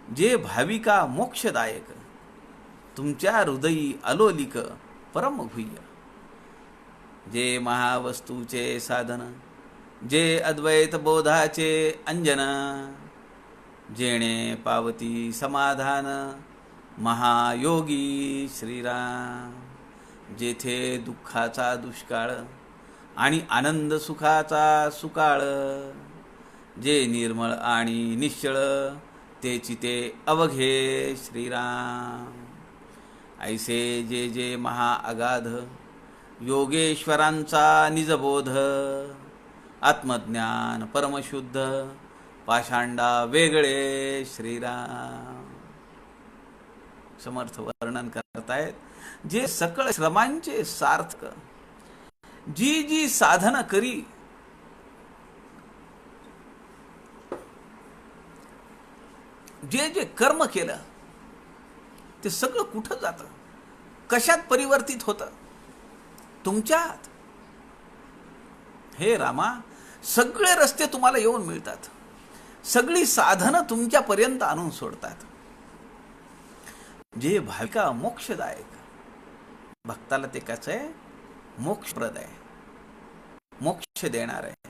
जे भाविका मोक्षदायक, तुमच्या हृदयी अलोलिक परमभूय. जे महावस्तूचे साधन, जे अद्वैत बोधाचे अंजन, जेणे पावती समाधान महायोगी श्रीराम. जेथे दुःखाचा दुष्काळ आणि आनंद सुखाचा सुकाळ, जे निर्मळ आणि निश्चळ, तेची ते अवघे श्रीराम. ऐसे जे जे महाअगाध योगेश्वरांचा निजबोध, आत्मज्ञान परमशुद्ध पाषांडा वेगळे श्रीराम. समर्थ वर्णन करतायत, जे सकळ श्रमांचे सार्थक, जी जी साधन करी, जे जे कर्म केलं, ते सगळं कुठं जातं? कशात परिवर्तित होतं? तुमच्यात. हे रामा, सगळे रस्ते तुम्हाला येऊन मिळतात, सगळी साधनं तुमच्यापर्यंत आणून सोडतात. जे भाविका मोक्षदायक, भक्ताला ते कसं आहे? मोक्षप्रद आहे, मोक्ष देणार आहे.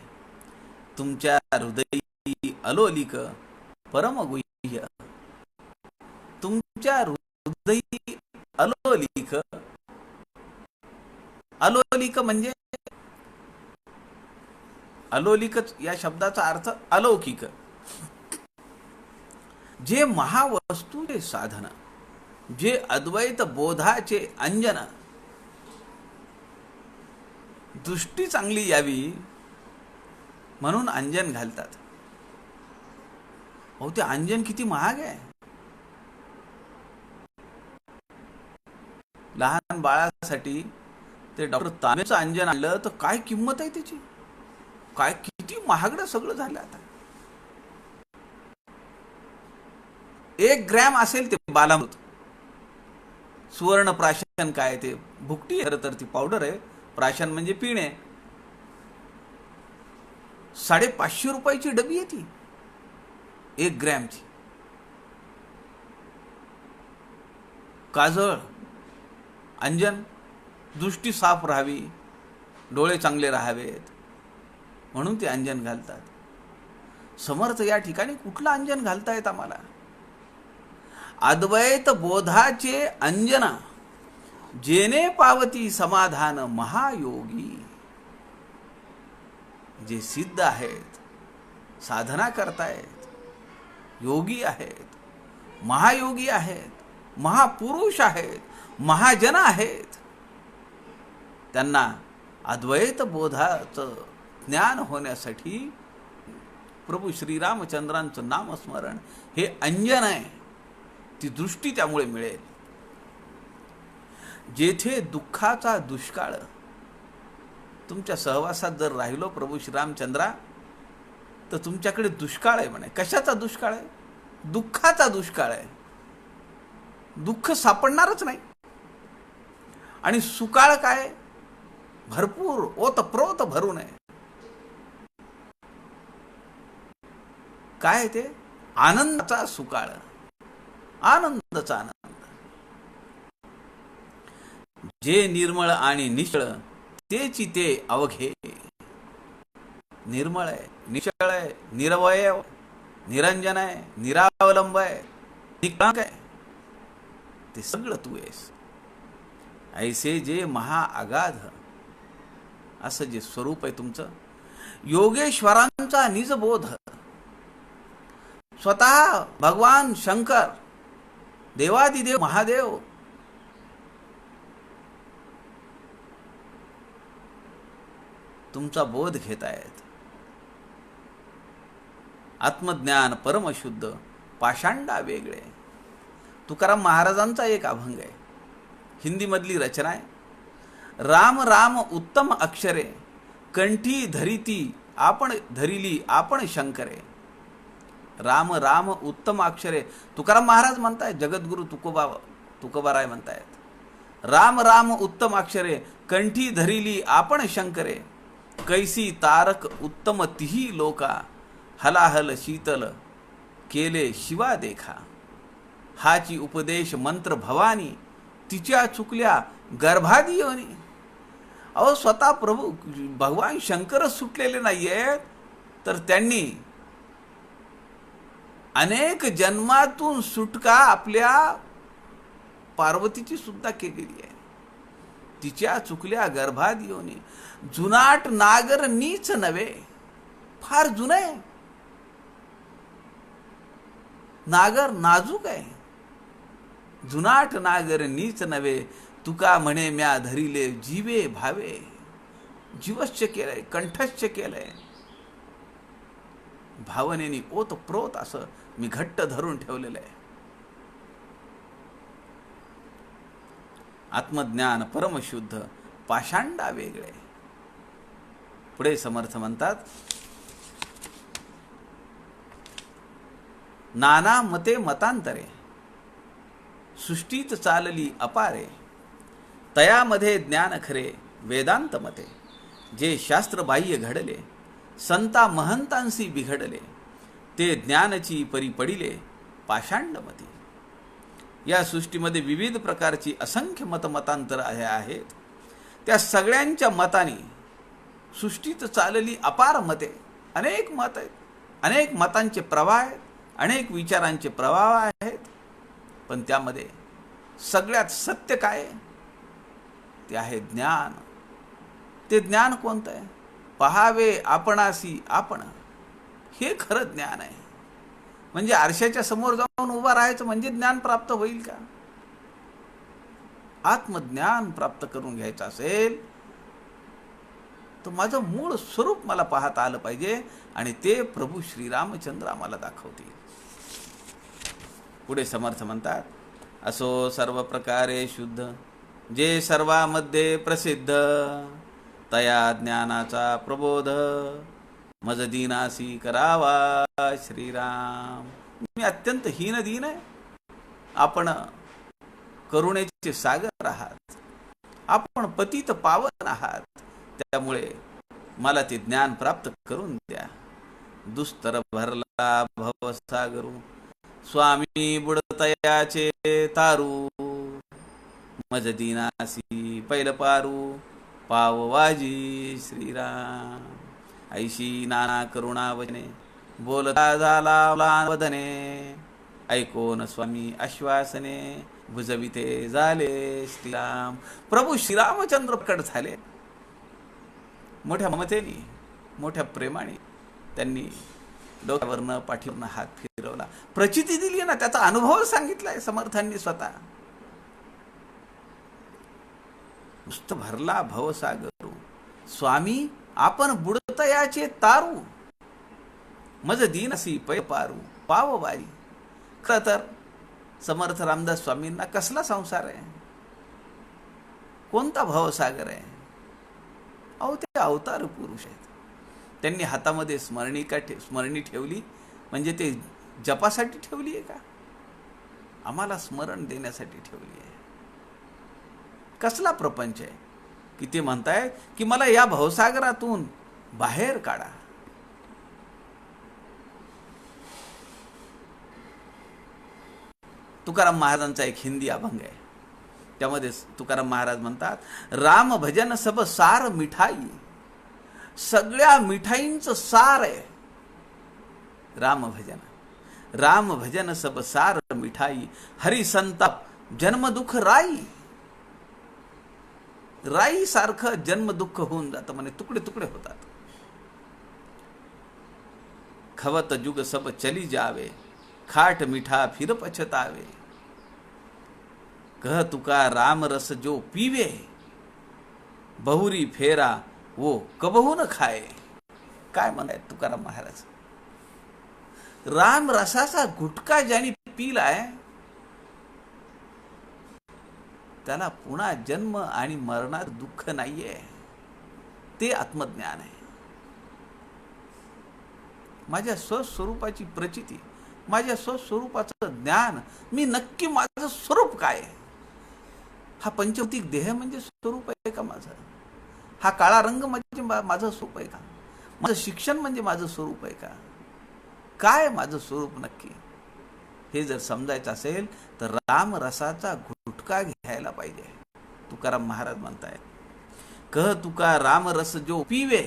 तुमच्या हृदयी अलोलिक परमगुह्य, तुमच्या हृदयी अलोलिक. अलोलिक म्हणजे अलोलिकच या शब्दाचा अर्थ अलौकिक. जे महावस्तूचे साधन, जे अद्वैत बोधाचे अंजन, दृष्टी चांगली यावी म्हणून अंजन घालतात. अहो, ते अंजन किती महाग आहे. लहान बाळासाठी ते डॉक्टर तांब्याचं अंजन आणलं तर काय किंमत आहे त्याची? काय किती महागडं सगळं झालं आता. 1 ग्रॅम असेल ते बालामृत. सुवर्ण प्राशन काय ते भुकटी, खरं तर ती पावडर आहे. प्राशन म्हणजे पिणे. 550 रुपयाची डबी आहे ती 1 ग्रॅमची. काजळ, अंजन, दृष्टी साफ राहावी, डोळे चांगले राहावेत म्हणून ते अंजन घालतात. समर्थ या ठिकाणी कुठलं अंजन घालतायत आम्हाला? अद्वैत बोधाचे अंजन, जेने पावती समाधान महायोगी. जे सिद्ध आहेत, साधना करतायत, योगी आहेत, महायोगी आहेत, महापुरुष आहेत, महाजन आहेत, त्यांना अद्वैत बोधाचं ज्ञान होण्यासाठी प्रभू श्रीरामचंद्रांचं नामस्मरण हे अंजन आहे. ती दृष्टी त्यामुळे मिळेल. जेथे दुःखाचा दुष्काळ, तुमच्या सहवासात जर राहिलो प्रभू श्रीरामचंद्रा, तर तुमच्याकडे दुष्काळ आहे म्हणे. कशाचा दुष्काळ आहे? दुःखाचा दुष्काळ आहे. दुःख सापडणारच नाही. आणि सुकाळ काय? भरपूर ओतप्रोत भरून आहे. काय ते? आनंदाचा सुकाळ, आनंदाचा आनंद. जे निर्मळ आणि निश्चळ तेची ते अवघे. निर्मळ आहे, निश्चळ आहे, निरवय, निरंजन आहे, निरावलंब आहे, निकळंक आहे, ते सगळं तू आहेस. ऐसे जे महाअगाध असं जे स्वरूप आहे तुमचं, योगेश्वरांचा निजबोध, स्वतः भगवान शंकर, देवादिदेव महादेव तुमचा बोध घेतायत. आत्मज्ञान परमशुद्ध, पाषांडा वेगळे. तुकाराम महाराजांचा एक अभंग आहे, हिंदीमधली रचना आहे. राम राम उत्तम अक्षरे, कंठी धरिती आपण धरिली आपण शंकरे. राम राम उत्तम अक्षरे, तुकाराम महाराज म्हणतायत, जगद्गुरु तुकोबाराय म्हणतायत. राम राम उत्तम अक्षरे, कंठी धरिली आपण शंकरे. कैसी तारक उत्तम तिही लोका, हलाहल शीतल केले शिवा देखा. हाची उपदेश मंत्र भवानी, तिच्या चुकल्या गर्भादी योनी. अहो, स्वतः प्रभू भगवान शंकरच सुटलेले नाहीयेत, तर त्यांनी अनेक जन्मातून सुटका आपल्या पार्वतीची सुद्धा केलेली आहे. तिच्या चुकल्या गर्भादी योनी. जुनाट नागर नीच नव्हे, फार जुनं आहे नागर, नाजूक आहे. जुनाट नागर नीच नव्हे, तुका म्हणे म्या धरिले जीवे भावे. जीवश्च केलंय, कंठश्च केलंय, भावनेनी ओतप्रोत असं मी घट्ट धरून ठेवलेलं आहे. आत्मज्ञान परमशुद्ध, पाषांडा वेगळे. पुढे समर्थ म्हणतात, नाना मते मतांतरे, सृष्टीत चालली अपारे. तयामध्ये ज्ञान खरे वेदांत मते. जे शास्त्र बाह्य घडले, संता महंतांसी बिघडले. ते ज्ञानची परी पडिले पाषांडमती. या सृष्टीमध्ये विविध प्रकारची असंख्य मतमतांतर आहेत. त्या सगळ्यांच्या मतानी सृष्टीत चालली अपार मते. अनेक मत आहेत, अनेक मतांचे प्रवाह आहेत, अनेक विचारांचे प्रवाह आहेत. पण त्यामध्ये सगळ्यात सत्य काय आहे? ते आहे ज्ञान. ते ज्ञान कोणतं आहे? पहावे आपणासी आपण, हे खरं ज्ञान आहे. म्हणजे आरशाच्या समोर जाऊन उभा राहायचं म्हणजे ज्ञान प्राप्त होईल का? आत्मज्ञान प्राप्त करून घ्यायचं असेल तर माझं मूळ स्वरूप मला पाहता आलं पाहिजे, आणि ते प्रभू श्रीरामचंद्र आम्हाला दाखवतील. पुढे समर्थ म्हणतात, असो सर्व प्रकारे शुद्ध, जे सर्वामध्ये प्रसिद्ध. तया ज्ञानाचा प्रबोध, मज दीनासी करावा श्रीराम. मी अत्यंत हीन दीन आहे, आपण करुणेचे सागर आहात, आपण पतित पावन आहात. त्यामुळे मला ते ज्ञान प्राप्त करून द्या. दुस्तर भरला भवसागरू, स्वामी बुडतयाचे तारू. मज दीनासी पैल पारू, पाववाजी श्रीराम. ऐशी नाना करुणा वचने, बोलता झाला वदने. ऐकोन स्वामी आश्वासने, भुजविते झाले श्रीराम. प्रभू श्रीरामचंद्र प्रकट झाले. मोठ्या ममतेने, मोठ्या प्रेमाने त्यांनी डोक्यावरनं पाठीवरनं हात फिरवला, प्रचिती दिली ना, त्याचा अनुभव सांगितलाय समर्थांनी स्वतः. नुसतं भरला भवसागरू, स्वामी आपण बुडतयाचे तारू. मज दीनसी पै पारू, पाववारी. खरं तर समर्थ रामदास स्वामींना कसला संसार आहे, कोणता भवसागर आहे? अहो, ते अवतार पुरुष आहेत. त्यांनी हातामध्ये स्मरणी ठेवली म्हणजे ते जपासाठी ठेवली आहे का? आम्हाला स्मरण देण्यासाठी ठेवली आहे. कसला प्रपंच आहे की ते म्हणताय की मला या भवसागरातून बाहेर काढा. तुकाराम महाराजांचा एक हिंदी अभंग आहे, त्यामध्ये तुकाराम महाराज म्हणतात, राम भजन सब सार मिठाई, सगळ्या मिठाईंचं सार आहे राम भजन. राम भजन सब सार मिठाई, हरी संताप जन्म दुःख राई. राई सारखं जन्म दुःख होऊन जातं, म्हणे तुकडे तुकडे होतात. खवत जुग सब चली जावे, खाट मिठा फिर पछतावे. कह तुका राम रस जो पीवे, बहुरी फेरा वो कबहू न खाए. काय म्हणायत तुकाराम महाराज. राम रसाचा गुटखा ज्याने पिलाय त्याला पुन्हा जन्म आणि मरणात दुःख नाहीये. ते आत्मज्ञान आहे. माझ्या स्वस्वरूपाची प्रचिती, माझ्या स्वस्वरूपाचं ज्ञान, मी नक्की माझं स्वरूप काय आहे. हा पंचभौतिक देह म्हणजे स्वरूप आहे का माझं? हा काळा रंग म्हणजे माझं स्वरूप आहे का? माझं शिक्षण म्हणजे माझं स्वरूप आहे का? काय माझं स्वरूप नक्की? हे जर समजायचं असेल तर राम रसाचा गुटखा घ्यायला पाहिजे. तुकाराम महाराज म्हणतायत, कह तुका राम रस जो पीवे,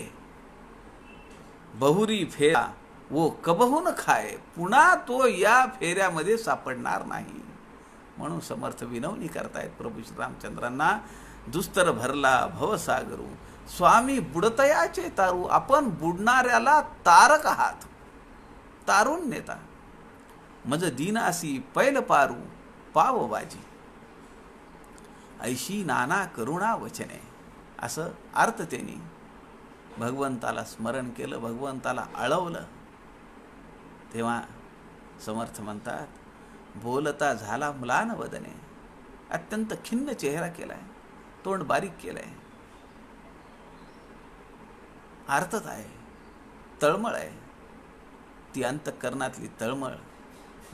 बहुरी फेरा वो कबहू न खाए. पुन्हा तो या फेऱ्यामध्ये सापडणार नाही. म्हणून समर्थ विनवणी करतायत प्रभू श्रीरामचंद्रांना, दुस्तर भरला भवसागरू, स्वामी बुडतयाचे तारू. आपण बुडणाऱ्याला तारक आहात, तारून नेता. मज दीनासी पैल पारू पाव बाजी, ऐशी नाना करुणा वचने. असं अर्थ त्यांनी भगवंताला स्मरण केलं, भगवंताला आळवलं. तेव्हा समर्थ म्हणतात, बोलता झाला म्लान वदने. अत्यंत खिन्न चेहरा केलाय, तोंड बारीक केलंय. अर्थच आहे, तळमळ आहे. ती अंतःकरणातली तळमळ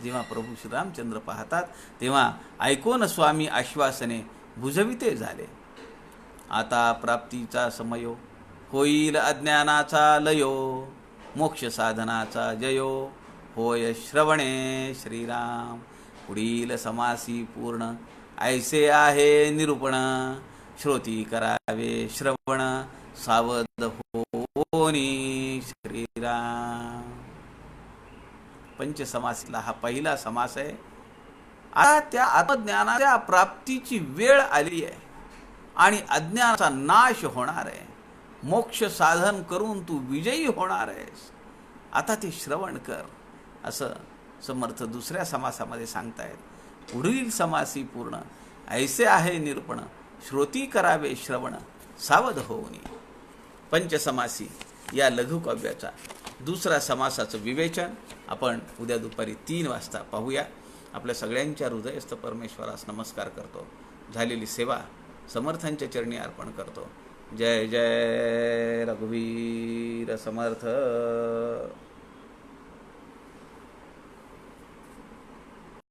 जेव्हा प्रभू श्रीरामचंद्र पाहतात तेव्हा ऐकोन स्वामी आश्वासने बुजविते झाले. आता प्राप्तीचा समयो, होईल अज्ञानाचा लयो, मोक्ष साधनाचा जयो, होय श्रवणे श्रीराम. पुढील समासी पूर्ण ऐसे आहे निरूपण, श्रोती करावे श्रवण, सावध होनी श्रीराम. पंचसमासीला हा पहिला समास आहे. आता त्या आत्मज्ञानाच्या प्राप्तीची वेळ आली आहे आणि अज्ञानाचा नाश होणार आहे. मोक्ष साधन करून तू विजयी होणार आहेस. आता ते श्रवण कर, असं समर्थ दुसऱ्या समासामध्ये सांगतायत. पुढील समासी पूर्ण ऐसे आहे निरूपण, श्रोती करावे श्रवण, सावध होऊनी. पंचसमासी या लघुकाव्याचा दुसरा समासाचं विवेचन आपण उद्या दुपारी 3 वाजता पाहूया. आपल्या सगळ्यांच्या हृदयस्थ परमेश्वरास नमस्कार करतो. झालेली सेवा समर्थांच्या चरणी अर्पण करतो. जय जय रघुवीर समर्थ.